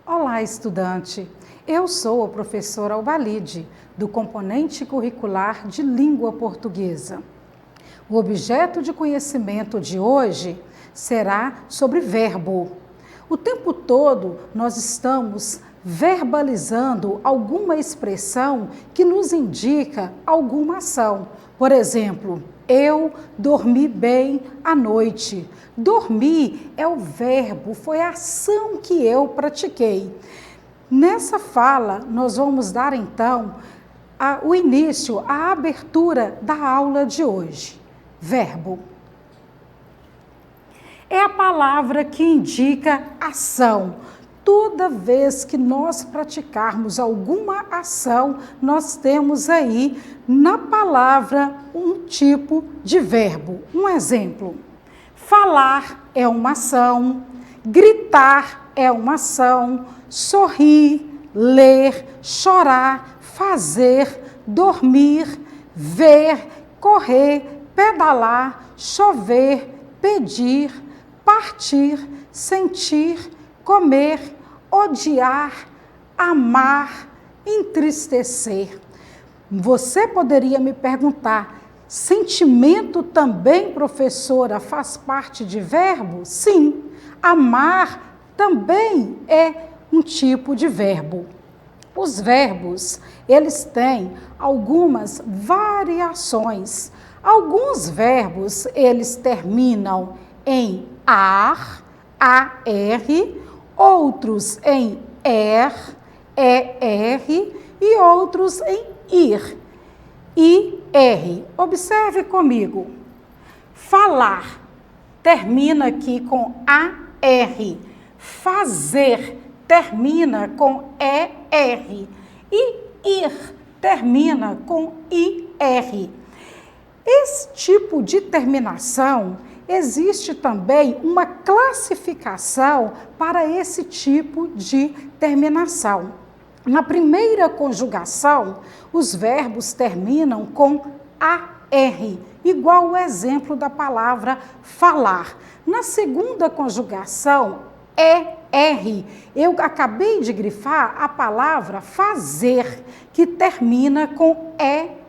Olá, estudante! Eu sou a professora Albalide, do componente curricular de língua portuguesa. O objeto de conhecimento de hoje será sobre verbo. O tempo todo nós estamos verbalizando alguma expressão que nos indica alguma ação. Por exemplo, eu dormi bem à noite. Dormir é o verbo, foi a ação que eu pratiquei. Nessa fala, nós vamos dar então o início, a abertura da aula de hoje. Verbo é a palavra que indica ação. Toda vez que nós praticarmos alguma ação, nós temos aí na palavra um tipo de verbo. Um exemplo: falar é uma ação, gritar é uma ação, sorrir, ler, chorar, fazer, dormir, ver, correr, pedalar, chover, pedir, partir, sentir, comer, odiar, amar, entristecer. Você poderia me perguntar: sentimento também, professora, faz parte de verbo? Sim, amar também é um tipo de verbo. Os verbos, eles têm algumas variações. Alguns verbos, eles terminam em ar, outros em er, e outros em ir, Observe comigo. Falar termina aqui com ar. Fazer termina com er. E ir termina com ir. Esse tipo de terminação, existe também uma classificação para esse tipo de terminação. Na primeira conjugação, os verbos terminam com ar, igual o exemplo da palavra falar. Na segunda conjugação, eu acabei de grifar a palavra fazer, que termina com er.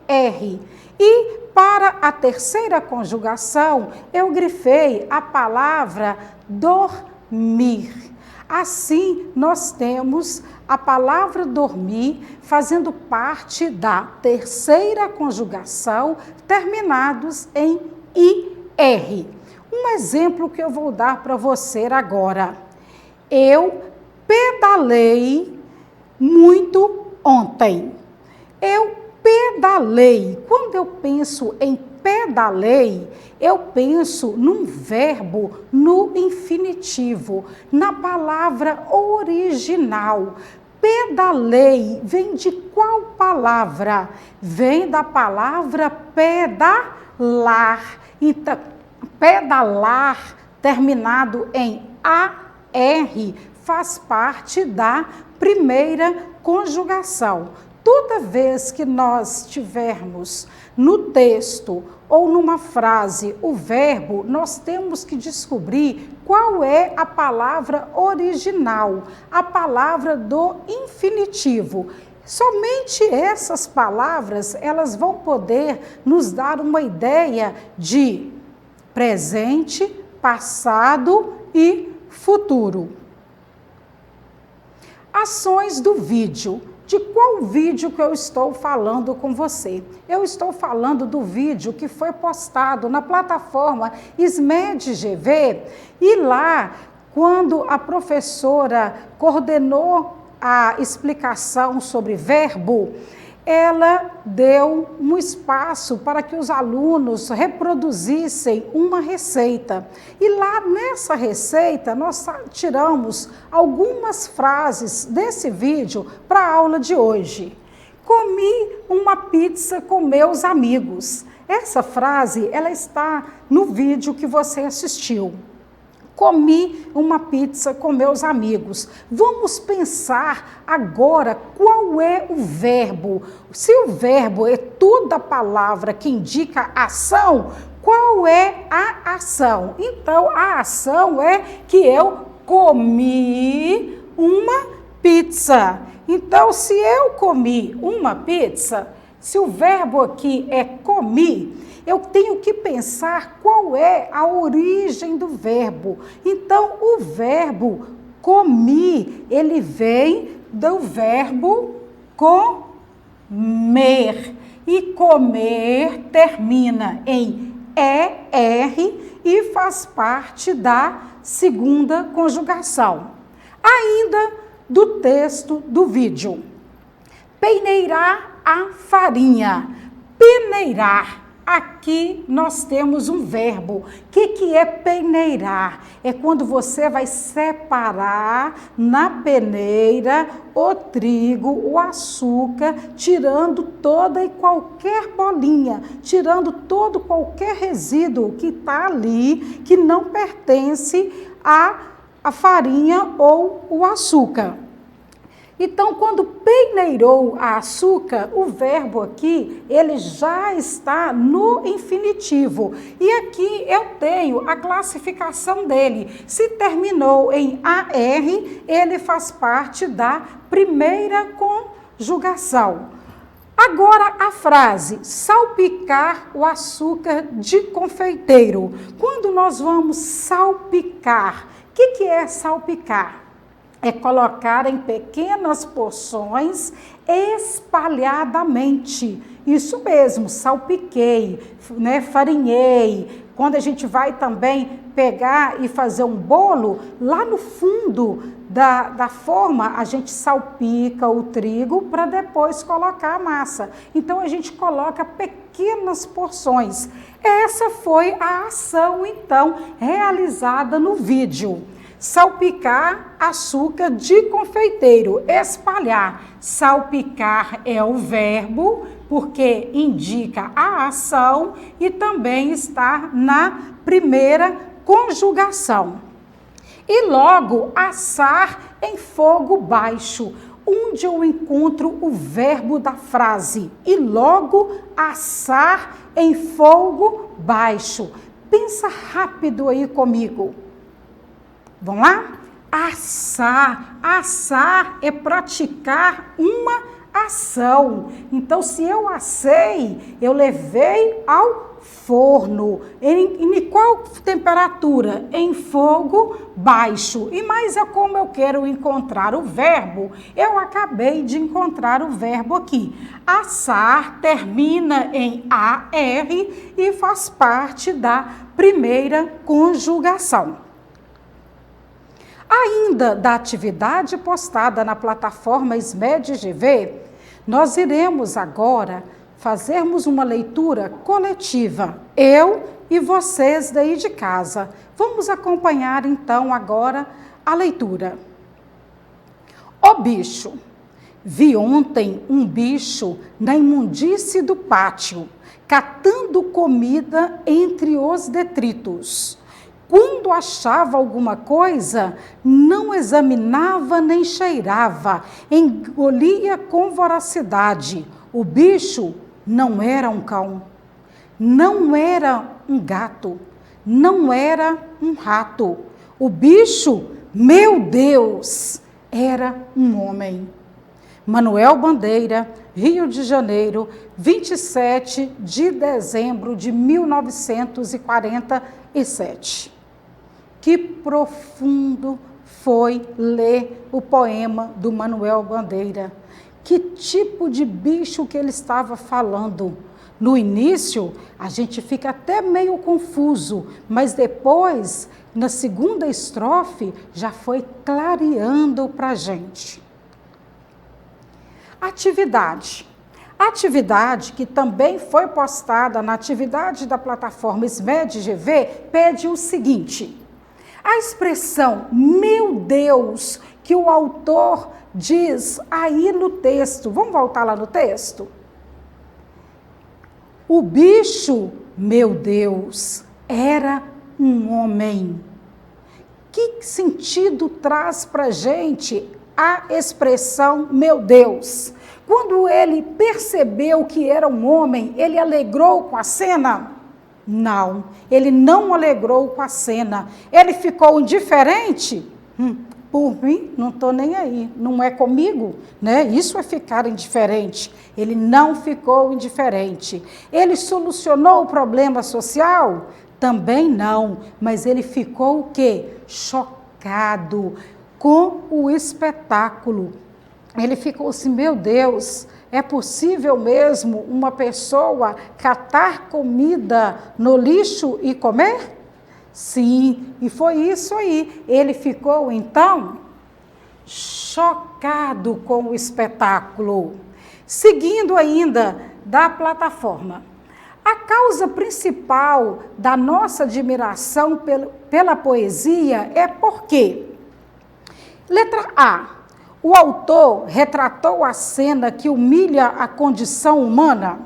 E para a terceira conjugação, eu grifei a palavra dormir. Assim, nós temos a palavra dormir fazendo parte da terceira conjugação, terminados em ir. Um exemplo que eu vou dar para você agora. Eu pedalei muito ontem. Eu pedalei. Quando eu penso em pedalei, eu penso num verbo no infinitivo, na palavra original. Pedalei vem de qual palavra? Vem da palavra pedalar. Então, pedalar, terminado em ar, faz parte da primeira conjugação. Toda vez que nós tivermos no texto ou numa frase o verbo, nós temos que descobrir qual é a palavra original, a palavra do infinitivo. Somente essas palavras, elas vão poder nos dar uma ideia de presente, passado e futuro. Ações do vídeo. De qual vídeo que eu estou falando com você? Eu estou falando do vídeo que foi postado na plataforma SMED-GV, e lá, quando a professora coordenou a explicação sobre verbo, ela deu um espaço para que os alunos reproduzissem uma receita. E lá nessa receita, nós tiramos algumas frases desse vídeo para a aula de hoje. Comi uma pizza com meus amigos. Essa frase, ela está no vídeo que você assistiu. Comi uma pizza com meus amigos. Vamos pensar agora qual é o verbo. Se o verbo é toda palavra que indica ação, qual é a ação? Então, a ação é que eu comi uma pizza. Então, se eu comi uma pizza, se o verbo aqui é comi, eu tenho que pensar qual é a origem do verbo. Então, o verbo comi, ele vem do verbo comer. E comer termina em ER e faz parte da segunda conjugação. Ainda do texto do vídeo. Peneirar a farinha. Peneirar. Aqui nós temos um verbo. O que é peneirar? É quando você vai separar na peneira o trigo, o açúcar, tirando toda e qualquer bolinha, tirando todo qualquer resíduo que está ali, que não pertence à farinha ou o açúcar. Então, quando peneirou a açúcar, o verbo aqui, ele já está no infinitivo. E aqui eu tenho a classificação dele. Se terminou em AR, ele faz parte da primeira conjugação. Agora a frase, salpicar o açúcar de confeiteiro. Quando nós vamos salpicar, o que é salpicar? É colocar em pequenas porções espalhadamente. Isso mesmo, salpiquei, farinhei. Quando a gente vai também pegar e fazer um bolo, lá no fundo da forma, a gente salpica o trigo para depois colocar a massa. Então, a gente coloca pequenas porções. Essa foi a ação, então, realizada no vídeo. Salpicar açúcar de confeiteiro, espalhar. Salpicar é o verbo, porque indica a ação e também está na primeira conjugação. E logo, assar em fogo baixo, onde eu encontro o verbo da frase. E logo, assar em fogo baixo. Pensa rápido aí comigo. Vamos lá? Assar. Assar é praticar uma ação. Então, se eu assei, eu levei ao forno. Em qual temperatura? Em fogo baixo. E mais é como eu quero encontrar o verbo. Eu acabei de encontrar o verbo aqui. Assar termina em AR e faz parte da primeira conjugação. Ainda da atividade postada na plataforma SMED-GV, nós iremos agora fazermos uma leitura coletiva, eu e vocês daí de casa. Vamos acompanhar então agora a leitura. O bicho. Vi ontem um bicho na imundície do pátio, catando comida entre os detritos. Quando achava alguma coisa, não examinava nem cheirava, engolia com voracidade. O bicho não era um cão, não era um gato, não era um rato. O bicho, meu Deus, era um homem. Manuel Bandeira, Rio de Janeiro, 27 de dezembro de 1947. Que profundo foi ler o poema do Manuel Bandeira. Que tipo de bicho que ele estava falando? No início, a gente fica até meio confuso, mas depois, na segunda estrofe, já foi clareando para a gente. Atividade. Atividade que também foi postada na atividade da plataforma SMED-GV pede o seguinte: a expressão, meu Deus, que o autor diz aí no texto. Vamos voltar lá no texto? O bicho, meu Deus, era um homem. Que sentido traz para a gente a expressão, meu Deus? Quando ele percebeu que era um homem, ele alegrou com a cena? Não, ele não alegrou com a cena. Ele ficou indiferente? por mim, não estou nem aí, não é comigo, né? Isso é ficar indiferente. Ele não ficou indiferente. Ele solucionou o problema social? Também não, mas ele ficou o quê? Chocado com o espetáculo. Ele ficou assim, meu Deus, é possível mesmo uma pessoa catar comida no lixo e comer? Sim, e foi isso aí. Ele ficou, então, chocado com o espetáculo. Seguindo ainda da plataforma. A causa principal da nossa admiração pela poesia é porque, letra A, o autor retratou a cena que humilha a condição humana.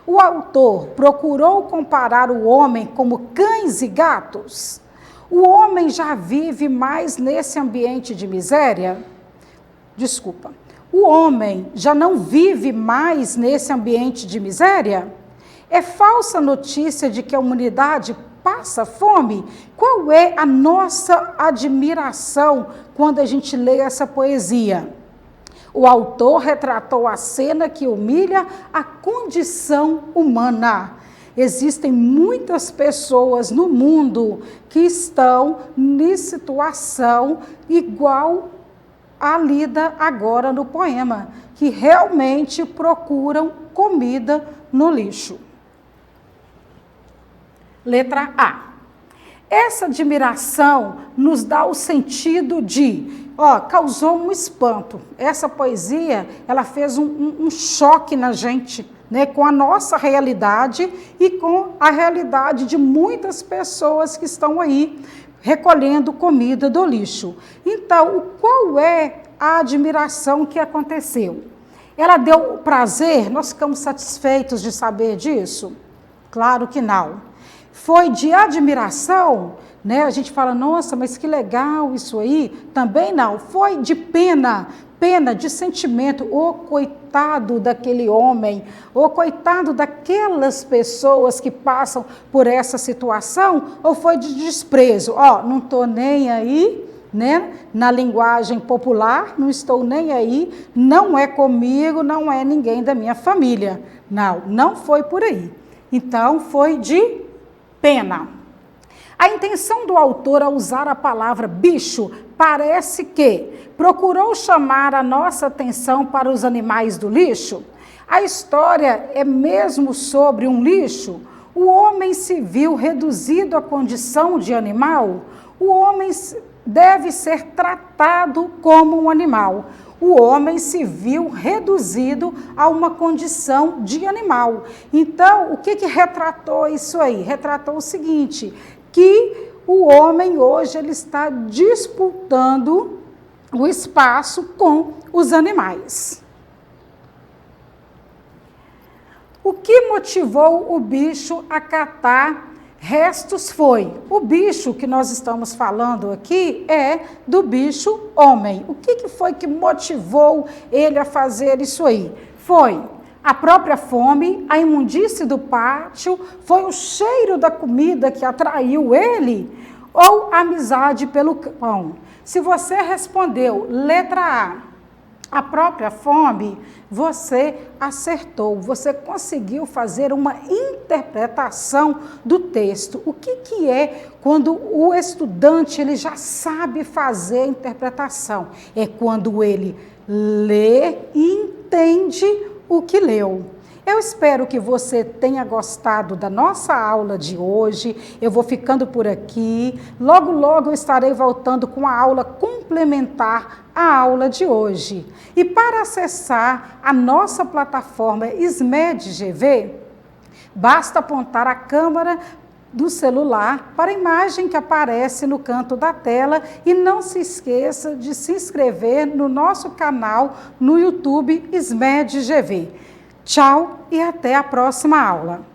O autor procurou comparar o homem como cães e gatos. O homem já vive mais nesse ambiente de miséria? Desculpa. O homem já não vive mais nesse ambiente de miséria? É falsa notícia de que a humanidade passa fome? Qual é a nossa admiração quando a gente lê essa poesia? O autor retratou a cena que humilha a condição humana. Existem muitas pessoas no mundo que estão em situação igual à lida agora no poema, que realmente procuram comida no lixo. Letra A. Essa admiração nos dá o sentido de, causou um espanto. Essa poesia, ela fez um choque na gente, né, com a nossa realidade e com a realidade de muitas pessoas que estão aí recolhendo comida do lixo. Então, qual é a admiração que aconteceu? Ela deu prazer? Nós ficamos satisfeitos de saber disso? Claro que não. Foi de admiração, né? A gente fala, nossa, mas que legal isso aí. Também não. Foi de pena, de sentimento. Ô, coitado daquele homem, ô, coitado daquelas pessoas que passam por essa situação, ou foi de desprezo? Não estou nem aí, né? Na linguagem popular, não estou nem aí, não é comigo, não é ninguém da minha família. Não foi por aí. Então, foi de pena. A intenção do autor ao usar a palavra bicho parece que procurou chamar a nossa atenção para os animais do lixo. A história é mesmo sobre um lixo? O homem se viu reduzido à condição de animal? O homem deve ser tratado como um animal. O homem se viu reduzido a uma condição de animal. Então, o que retratou isso aí? Retratou o seguinte, que o homem hoje ele está disputando o espaço com os animais. O que motivou o bicho a catar restos foi, o bicho que nós estamos falando aqui é do bicho homem. O que foi que motivou ele a fazer isso aí? Foi a própria fome, a imundície do pátio, foi o cheiro da comida que atraiu ele ou a amizade pelo pão? Se você respondeu letra A própria fome, você acertou, você conseguiu fazer uma interpretação do texto. O que é quando o estudante ele já sabe fazer a interpretação? É quando ele lê e entende o que leu. Eu espero que você tenha gostado da nossa aula de hoje. Eu vou ficando por aqui. Logo, logo eu estarei voltando com a aula complementar à aula de hoje. E para acessar a nossa plataforma SMED-GV, basta apontar a câmera do celular para a imagem que aparece no canto da tela e não se esqueça de se inscrever no nosso canal no YouTube SMED-GV. Tchau e até a próxima aula.